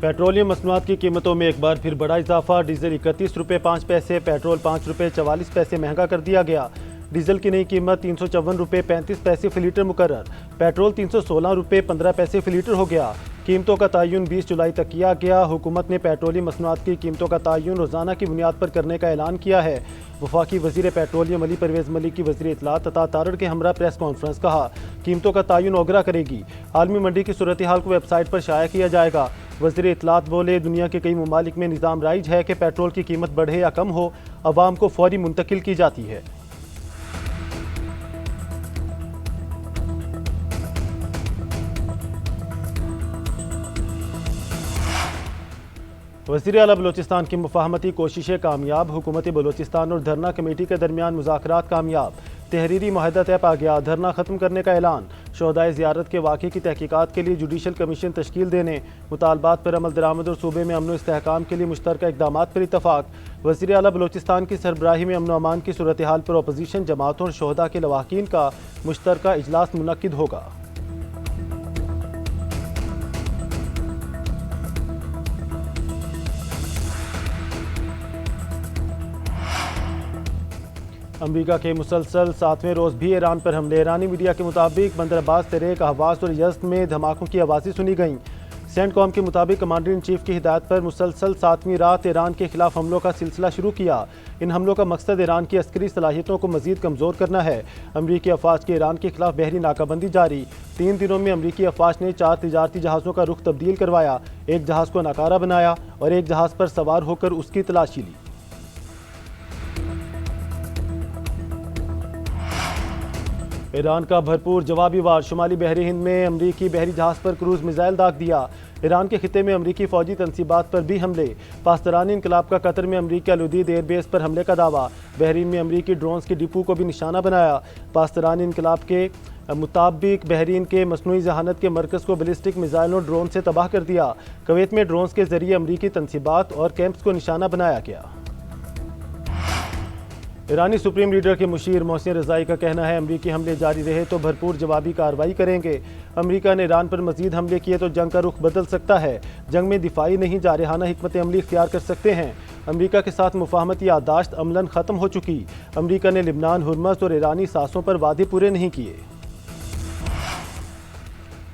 Petroleum मसनूआत की कीमतों में एक बार फिर बड़ा इजाफा। डीजल 31 रुपये 5 पैसे, पेट्रोल 5 रुपये 44 पैसे महंगा कर दिया गया। डीजल की नई कीमत 354 रुपये 35 पैसे फी लीटर मुकर्रर। पेट्रोल 316 रुपये 15 पैसे फी लीटर हो गया। कीमतों का तयन 20 जुलाई तक किया गया। हुकूमत ने पेट्रोलियम मसनूआत की कीमतों का तयन रोज़ाना की बुनियाद पर करने का ऐलान किया है। वफाकी वज़ीर पेट्रोलियम अली परवेज़ मलिक की वज़ीर इत्तलात तथा तारड़ के हमरा प्रेस कॉन्फ्रेंस कहा, कीमतों का तयन ओगरा करेगी। आलमी मंडी की सूरत हाल को वेबसाइट पर शाया किया जाएगा। वज़ीर इत्तलात बोले, दुनिया के कई ममालिक में निज़ाम राइज है कि पेट्रोल की कीमत बढ़े या कम हो, अवाम को फौरी मुंतकिल की जाती है। वज़ीर आला बलोचिस्तान की मुफाहमती कोशिशें कामयाब। हुकूमत बलोचिस्तान और धरना कमेटी के दरमियान मुज़ाकरात कामयाब। तहरीरी मुआहदा तय पा गया। धरना ख़त्म करने का ऐलान। शोहदाए ज़ियारत के वाक़े की तहकीकात के लिए जुडिशल कमीशन तश्कील देने, मुतालबात पर अमल दरामद और सूबे में अमन व इस्तेहकाम के लिए मुश्तरका इक़दामात पर इत्तफ़ाक़। वज़ीर आला बलोचिस्तान की सरबराही में अमन व अमान की सूरत हाल पर अपोजिशन जमातों और शोहदा के लवाकीन का मुश्तरका इजलास मुनक्किद होगा। अमरीका के मुसलसल 7वें रोज़ भी ईरान पर हमले। ईरानी मीडिया के मुताबिक बंदर अब्बास, तिरेक, अहवाज और यज़्द में धमाकों की आवाज़ें सुनी गईं। सेंटकॉम के मुताबिक कमांडर इन चीफ की हिदायत पर मुसलसल 7वीं रात ईरान के खिलाफ हमलों का सिलसिला शुरू किया। इन हमलों का मकसद ईरान की अस्करी सलाहियतों को मजीद कमज़ोर करना है। अमरीकी अफवाज के ईरान के खिलाफ बहरी नाकाबंदी जारी। 3 दिनों में अमरीकी अफवाज ने 4 तिजारती जहाज़ों का रुख तब्दील करवाया, एक जहाज़ को नाकारा बनाया और एक जहाज़ पर सवार होकर उसकी तलाशी ली। ईरान का भरपूर जवाबी वार। शुमाली बहरी हिंद में अमरीकी बहरी जहाज़ पर क्रूज़ मिसाइल दाग दिया। ईरान के खिते में अमरीकी फौजी तनसीबात पर भी हमले। पाकिस्तानी इनकलाब का कतर में अमरीकी अलूदीद एयरबेस पर हमले का दावा। बहरीन में अमरीकी ड्रोन्स की डिपो को भी निशाना बनाया। पाकिस्तानी इनकलाब के मुताबिक बहरीन के मसनूई जहानत के मरकज़ को बैलिस्टिक मिसाइलों और ड्रोन से तबाह कर दिया। कुवैत में ड्रोन्स के जरिए अमरीकी तनसीबात और कैंप्स को निशाना बनाया गया। ईरानी सुप्रीम लीडर के मुशीर मोहसिन रज़ाई का कहना है, अमरीकी हमले जारी रहे तो भरपूर जवाबी कार्रवाई करेंगे। अमरीका ने ईरान पर मजीद हमले किए तो जंग का रुख बदल सकता है। जंग में दिफाई नहीं, जारहाना हिकमत अमली इख्तियार कर सकते हैं। अमरीका के साथ मुफाहमती याददाश्त अमलन ख़त्म हो चुकी। अमरीका ने लिबनान, हुर्मस और ईरानी सासों पर वादे पूरे नहीं किए।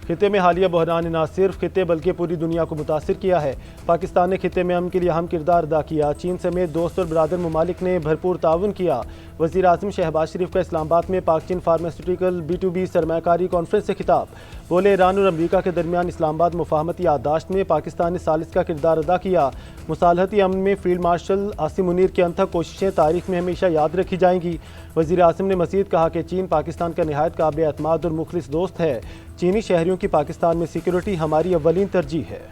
खिते में हालिया बहरान ने न सिर्फ खिते बल्कि पूरी दुनिया को मुतासिर किया है। पाकिस्तान ने खिते में अमन के लिए अहम किरदार अदा किया। चीन समेत दोस्त और बरादर ममालिक ने भरपूर ताउन किया। वज़ीर आज़म शहबाज शरीफ का इस्लामाबाद में पाक चीन फार्मास्यूटिकल B2B सरमाकारी कॉन्फ्रेंस से खिताब। बोले, ईरान और अमरीका के दरमियान इस्लामाबाद मुफाहमती याददाश्त में पाकिस्तान ने सालिस का किरदार अदा किया। मुसालहती अमन में फील्ड मार्शल आसिम मुनीर की अनथक कोशिशें तारीख में हमेशा याद रखी जाएंगी। वज़ीर आज़म ने मज़ीद कहा कि चीन पाकिस्तान का नहायत काबिल एतमाद और मुखलिस दोस्त है। चीनी शहरियों की पाकिस्तान में सिक्योरिटी हमारी अव्वलीन तरजीह है।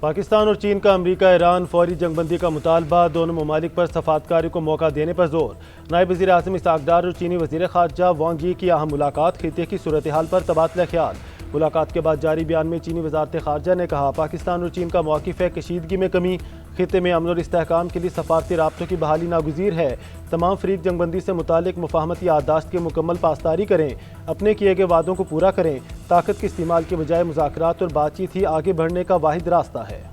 पाकिस्तान और चीन का अमरीका ईरान फौरी जंगबंदी का मुतालबा। दोनों ममालिक पर सफारतकारी को मौका देने पर जोर। नायब वज़ीर आज़म इसहाक डार और चीनी वज़ीर ख़ारजा वांग यी की अहम मुलाकात। खिते की सूरत हाल पर तबादला ख्याल। मुलाकात के बाद जारी बयान में चीनी वज़ारत ख़ारजा ने कहा, पाकिस्तान और चीन का मौक़िफ़ है कशीदगी में कमी। खिते में अमन और इस्तेहकाम के लिए सफारती राब्तों की बहाली नागुज़ीर है। तमाम फ़रीक जंगबंदी से मुतालिक मुफाहमती याददाश्त की मुकम्मल पासदारी करें। अपने किए गए वादों को पूरा करें। ताकत के इस्तेमाल के बजाय मुज़ाकरात और बातचीत ही आगे बढ़ने का वाहिद रास्ता है।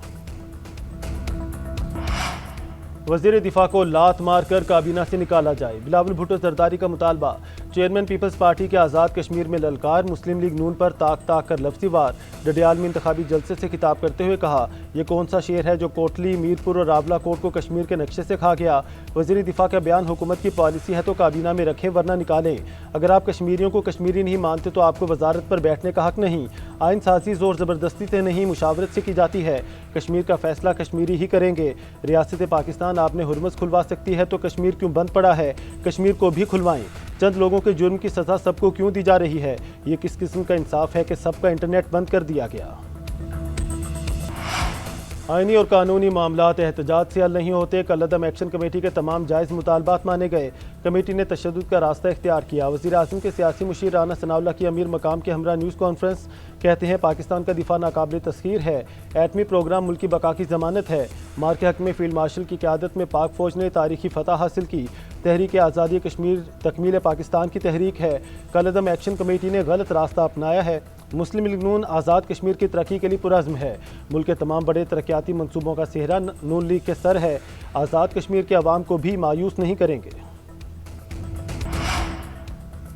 वज़ीर दिफा को लात मार कर काबीना से निकाला जाए। बिलावल भुट्टो जरदारी का मुतालबा। चेयरमैन पीपल्स पार्टी के आज़ाद कश्मीर में ललकार। मुस्लिम लीग नून पर ताक ताक कर लफ्ज़ी वार। डडियाल में इंतखाबी जलसे से खिताब करते हुए कहा, यह कौन सा शेर है जो कोटली, मीरपुर और रावला कोट को कश्मीर के नक्शे से खा गया। वज़ीर दिफा का बयान, हुकूमत की पॉलिसी है तो काबीना में रखें वरना निकालें। अगर आप कश्मीरियों को कश्मीरी नहीं मानते तो आपको वजारत पर बैठने का हक नहीं। आइन साजी जोर ज़बरदस्ती से नहीं, मुशावरत से की जाती है। कश्मीर का फैसला कश्मीरी ही करेंगे। रियासत पाकिस्तान आपने हुर्मस खुलवा सकती है तो कश्मीर क्यों बंद पड़ा है? कश्मीर को भी खुलवाएं। चंद लोगों के जुर्म की सज़ा सबको क्यों दी जा रही है? ये किस किस्म का इंसाफ है कि सबका इंटरनेट बंद कर दिया गया? आईनी और कानूनी मामलात एहतजाज से हल नहीं होते। कल-अदम एक्शन कमेटी के तमाम जायज़ मुतालबात माने गए। कमेटी ने तशद्दुद का रास्ता इख्तियार किया। वज़ीर आज़म के सियासी मुशीर राना सनाउल्लाह की अमीर मकाम के हमरा न्यूज़ कॉन्फ्रेंस। कहते हैं पाकिस्तान का दिफा नाकाबिल तस्खीर है। एटमी प्रोग्राम मुल्की बका की जमानत है। मार के हक में फील्ड मार्शल की क़यादत में पाक फ़ौज ने तारीखी फतह हासिल की। तहरीक आज़ादी कश्मीर तकमील पाकिस्तान की तहरीक है। कल-अदम एक्शन कमेटी ने गलत रास्ता अपनाया है। मुस्लिम लीग नून आज़ाद कश्मीर की तरक्की के लिए पुरज़्म है। मुल्क के तमाम बड़े तरक्याती मनसूबों का सेहरा नून लीग के सर है। आज़ाद कश्मीर के अवाम को भी मायूस नहीं करेंगे।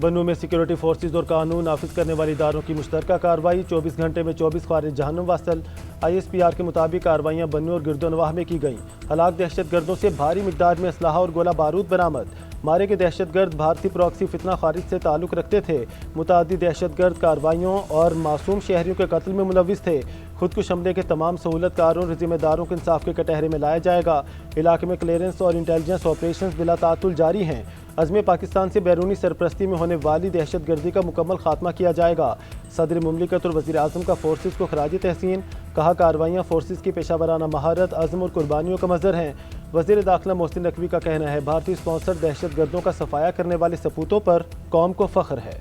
बन्नू में सिक्योरिटी फोर्सेज और कानून नाफिज करने वाले इदारों की मुश्तरका कार्रवाई। 24 घंटे में 24 खारिज जहन्नुम वासल। ISPR के मुताबिक कार्रवाइयाँ बन्नू और गिरदोनवाह में की गईं। हलाक दहशतगर्दों से भारी मिकदार में असलहा और गोला बारूद बरामद। मारे के दहशतगर्द भारतीय प्रॉक्सी फितना खारिज से ताल्लुक़ रखते थे। मुतादिद दहशतगर्द कार्रवाइयों और मासूम शहरियों के कत्ल में मुलविस थे। खुदकुश हमले के तमाम सहूलतकारों और जिम्मेदारों को इंसाफ के कटहरे में लाया जाएगा। इलाके में क्लियरेंस और इंटेलिजेंस ऑपरेशन बिला तातुल जारी हैं। अज़्म पाकिस्तान से बैरूनी सरपरस्ती में होने वाली दहशतगर्दी का मुकम्मल खात्मा किया जाएगा। सदर मुमलिकत और वज़ीर आज़म का फोर्सेज को खराज तहसीन। कहा कार्रवाइयाँ फोर्सेज की पेशा वराना महारत, अज़्म और कुर्बानियों का मज़र हैं। वज़ीर दाखिला मोहसिन नकवी का कहना है भारतीय स्पॉन्सर्ड दहशतगर्दों का सफाया करने वाले सपूतों पर कौम को फ़ख्र है।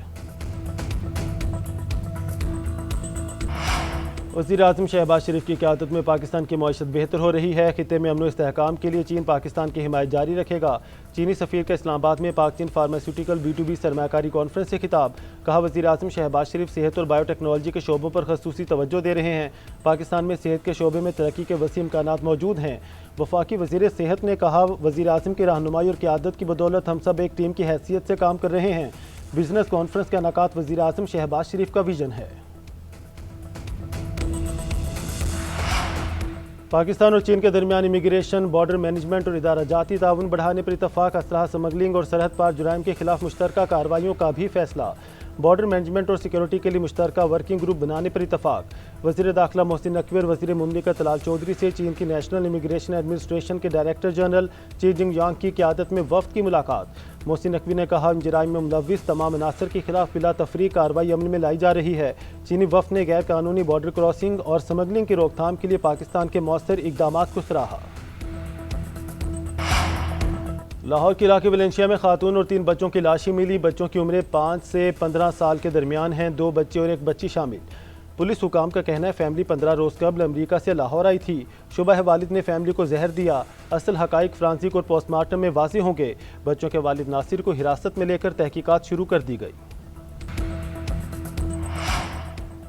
वज़ीर आज़म शहबाज शरीफ की क़यादत में पाकिस्तान की मईशत बेहतर हो रही है। खित्ते में अमन व इस्तेहकाम के लिए चीन पाकिस्तान की हिमायत जारी रखेगा। चीनी सफ़ीर का इस्लामाबाद में पाक चीन फार्मास्यूटिकल B2B सरमाकारी कॉन्फ्रेंस से खिताब। कहा वज़ीर आज़म शहबाज शरीफ सेहत और बायोटेक्नोलॉजी के शोबों पर खसूसी तवज्जो दे रहे हैं। पाकिस्तान में सेहत के शोबे में तरक्की के वसी इम्कानात मौजूद हैं। वफाकी वज़ीर सेहत ने कहा वज़ीर आज़म की रहनुमाई और क़यादत की बदौलत हम सब एक टीम की हैसियत से काम कर रहे हैं। बिजनेस कॉन्फ्रेंस का इनेकाद वज़ीर आज़म शहबाज शरीफ का विजन है। पाकिस्तान और चीन के दरमियान इमिग्रेशन, बॉर्डर मैनेजमेंट और इदारा जाती ताउन बढ़ाने पर इतफाक। असलहा स्मगलिंग और सरहद पार जुराइम के खिलाफ मुश्तरका कार्रवाइयों का भी फैसला। बॉर्डर मैनेजमेंट और सिक्योरिटी के लिए मुश्तरका वर्किंग ग्रुप बनाने पर इतफाक। वज़ीर दाखिला मोहसिन नकवी और वज़ीर मुमलिकत तलाल चौधरी से चीन की नेशनल इमिग्रेशन एडमिनिस्ट्रेशन के डायरेक्टर जनरल ची जिंगयांग की क़यादत में वफ़द की मुलाकात। मोहसिन नकवी ने कहा इन जराइम में मुलव्विस तमाम अनासर के खिलाफ बिला तफरीक कार्रवाई अमल में लाई जा रही है। चीनी वफ़द ने गैर कानूनी बॉर्डर क्रॉसिंग और स्मगलिंग की रोकथाम के लिए पाकिस्तान के मौसर इक़दामात को सराहा। लाहौर के इलाके वलेंशिया में खातून और 3 बच्चों की लाशें मिली। बच्चों की उम्रें 5 से 15 साल के दरमियान हैं। 2 बच्चे और 1 बच्ची शामिल। पुलिस हुकाम का कहना है फैमिली 15 रोज़ कबल अमरीका से लाहौर आई थी। शुबा है वालिद ने फैमिली को जहर दिया। असल हकाइक फ्रांसिक और पोस्टमार्टम में वाज़ेह होंगे। बच्चों के वालिद नासिर को हिरासत में लेकर तहकीकात शुरू कर दी गई।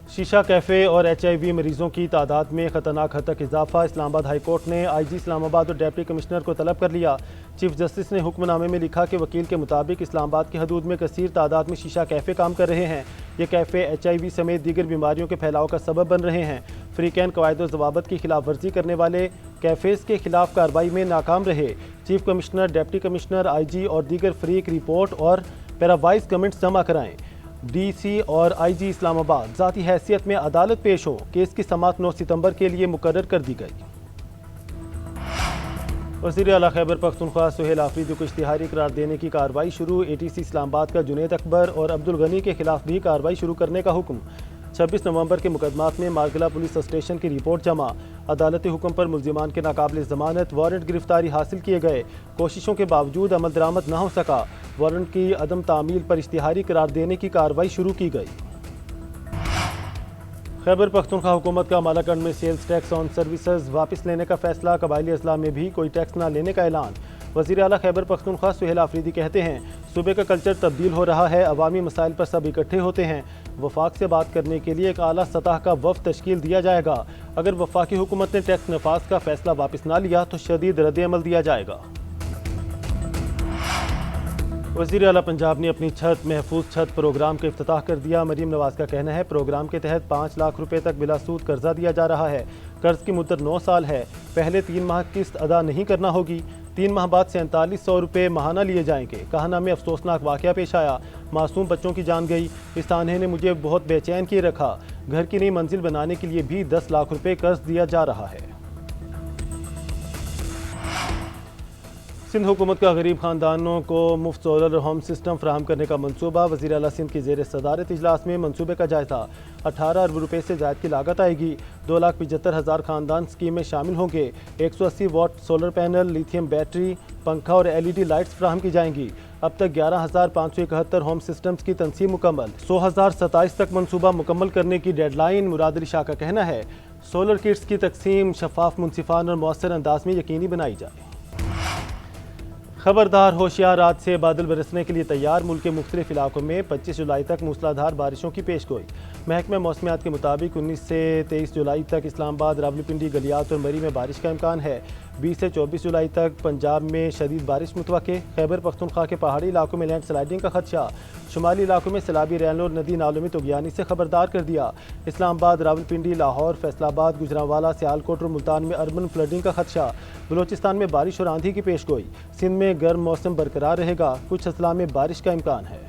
शीशा कैफ़े और HIV मरीजों की तादाद में ख़तरनाक हद तक इजाफा। इस्लामाबाद हाई कोर्ट ने IG इस्लामाबाद और डिप्टी कमिश्नर को तलब कर लिया। चीफ जस्टिस ने हुक्मनामे में लिखा कि वकील के मुताबिक इस्लामाबाद की हदूद में कसीर तादाद में शीशा कैफ़े काम कर रहे हैं। ये कैफ़े HIV समेत दीगर बीमारियों के फैलाव का सबब बन रहे हैं। फ्रीकैन कवायद और ज़वाबत की खिलाफ वर्जी करने वाले कैफ़ेज़ के खिलाफ कार्रवाई में नाकाम रहे। Chief commissioner, deputy commissioner, IG और दीगर फ्रीक रिपोर्ट और पैरावाइज कमेंट्स जमा कराएँ। DC और IG इस्लामाबाद ज़ाती हैसियत में अदालत पेश हो। केस की समाअत 9 सितंबर के लिए मुकर्रर कर दी गई। वज़ीर आला खैबर पख्तूनख्वा सुहेल आफरीदी को इश्तिहारी करार देने की कार्रवाई शुरू। ATC इस्लामाबाद का जुनैद अकबर और अब्दुल गनी के खिलाफ भी कार्रवाई शुरू करने का हुक्म। 26 नवंबर के मुकदमात में मारगला पुलिस स्टेशन की रिपोर्ट जमा। अदालती हुक्म पर मुल्जिमान के नाकाबिल ज़मानत वारंट गिरफ्तारी हासिल किए गए। कोशिशों के बावजूद अमल दरामद न हो सका। वारंट की अदम तामील पर इश्तिहारी करार देने की कार्रवाई शुरू की गई। खैबर पख्तूनख्वा हुकूमत का मालाकंड में सेल्स टैक्स ऑन सर्विसेज वापस लेने का फैसला। कबायली अजला में भी कोई टैक्स न लेने का ऐलान। वज़ीर आला खैबर पख्तूनख्वा सुहेल आफरीदी कहते हैं सूबे का कल्चर तब्दील हो रहा है। अवामी मसाइल पर सब इकट्ठे होते हैं। वफाक से बात करने के लिए एक आला सतह का वफ़द तश्कील दिया जाएगा। अगर वफाकी हुकूमत ने टैक्स नफाज का फैसला वापस ना लिया तो शदीद रद्द-ए-अमल दिया जाएगा। वज़ीर आला पंजाब ने अपनी छत महफूज छत प्रोग्राम का इफ्तिताह कर दिया। मरीम नवाज का कहना है प्रोग्राम के तहत 5 लाख रुपए तक बिला सूद कर्जा दिया जा रहा है। कर्ज की मुद्दत 9 साल है। पहले 3 माह किस्त अदा नहीं करना होगी। 3 माह बाद 4700 रुपये माहाना लिए जाएंगे। कहाना में अफसोसनाक वाक़या पेश आया। मासूम बच्चों की जान गई। इस तान्हे ने मुझे बहुत बेचैन किए रखा। घर की नई मंजिल बनाने के लिए भी 10 लाख रुपये कर्ज दिया जा रहा है। सिंध हुकूमत का गरीब खानदानों को मुफ्त सोलर होम सिस्टम फराहम करने का मनसूबा। वज़ीर आला सिंध की ज़ेर सदारत इजलास में मनसूबे का जायज़ा। 18 अरब रुपये से ज़ायद की लागत आएगी। 2,75,000 खानदान स्कीम में शामिल होंगे। 180 watt solar panel, lithium battery, पंखा और LED लाइट्स फराहम की जाएंगी। अब तक 11,571 होम सिस्टम्स की तनसीब मुकम्मल। 100,027 तक मनसूबा मुकम्मल करने की डेडलाइन। मुराद अली शाह का कहना है सोलर किट्स की तकसीम शफाफ, मुनसिफाना और मौसर अंदाज में यकीनी बनाई जाए। खबरदार, होशियार, आज से बादल बरसने के लिए तैयार। मुल्क के मुख्तलिफ इलाकों में 25 जुलाई तक मूसलाधार बारिशों की पेशगोई। महकमा मौसमियात के मुताबिक 19 से 23 जुलाई तक इस्लामाबाद, रावलपिंडी, गलियात और मरी में बारिश का इम्कान है। 20 से 24 जुलाई तक पंजाब में शदीद बारिश मुतवक्के। खैबर पख्तूनख्वा के पहाड़ी इलाकों में लैंड स्लाइडिंग का खदशा। शुमाली इलाकों में सैलाबी रैनोर नदी नालों में तुगयानी से खबरदार कर दिया। इस्लामाबाद, रावलपिंडी, लाहौर, फैसलाबाद, गुजरांवाला, सियालकोट और मुल्तान में अर्बन फ्लडिंग का खदशा। बलोचिस्तान में बारिश और आंधी की पेशगोई। सिंध में गर्म मौसम बरकरार रहेगा। कुछ अजला में बारिश का इम्कान है।